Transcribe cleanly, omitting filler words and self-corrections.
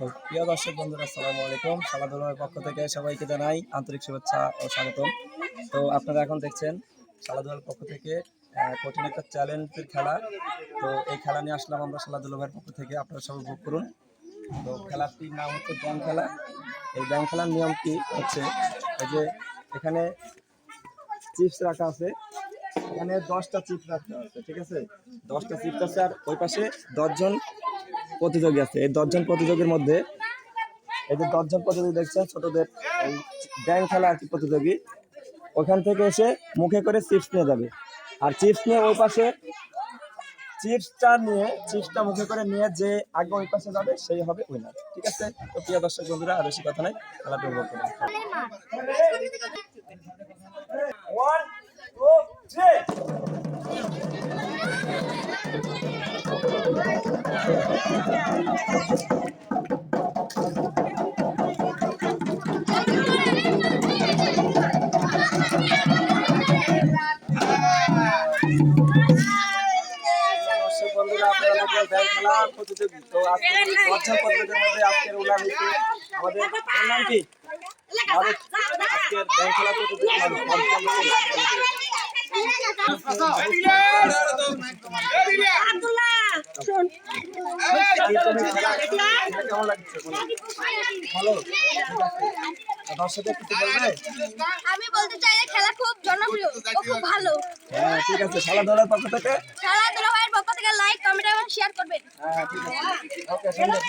তো প্রিয় দর্শক বন্ধুরা, আসসালামু আলাইকুম। খেলাধুলার পক্ষ থেকে সবাইকে জানাই আন্তরিক শুভেচ্ছা ও স্বাগতম। তো আপনারা এখন দেখছেন খেলাধুলার পক্ষ থেকে কঠিন একটা চ্যালেঞ্জের খেলা। তো এই খেলা নিয়ে আসলাম আমরা খেলাধুলার পক্ষ থেকে, আপনারা সবাই উপভোগ করুন। তো খেলাটির নাম হচ্ছে ব্যাং খেলা। এই ব্যাং খেলার নিয়ম কি হচ্ছে, এই যে এখানে চিপস রাখা আছে, এখানে 10টা চিপস রাখা আছে, ঠিক আছে? 10টা চিপস আছে, আর ওই পাশে 10জন প্রতিযোগী আছে। এই 10জন প্রতিযোগীর মধ্যে এই যে 10জন প্রতিযোগী দেখছেন, ছোটদের এই ব্যাং খেলা আর কি প্রতিযোগী, ওখান থেকে এসে মুখে করে চিপস নিয়ে যাবে। আর চিপস নিয়ে ওই পাশে চিপসটা মুখে করে নিয়ে যে আগে ওই পাশে যাবে সেই হবে উইনার, ঠিক আছে? তো প্রিয় দর্শক বন্ধুরা, আর বেশি কথা নাই, খেলাটা উপভোগ করুন। 1 2 3 বন্ধুরা, আপনারা দেখলেন ব্যাং খেলা প্রতিযোগী। তো আজকে 10জন প্রতিযোগীর মধ্যে আজকের উইনার হয়েছে আমাদের নাম কি মারুফ। আজকের ব্যাং খেলা প্রতিযোগী মারুফ। কেমন লাগছে? ভালো, দর্শকের কিছু বলবে? আমি বলতে চাই যে খেলা খুব জনপ্রিয় ও খুব ভালো। হ্যাঁ, ঠিক আছে। খেলাধুলার পক্ষ থেকে লাইক, কমেন্ট এবং শেয়ার করবেন। হ্যাঁ, ঠিক আছে। ওকে, সুন্দর।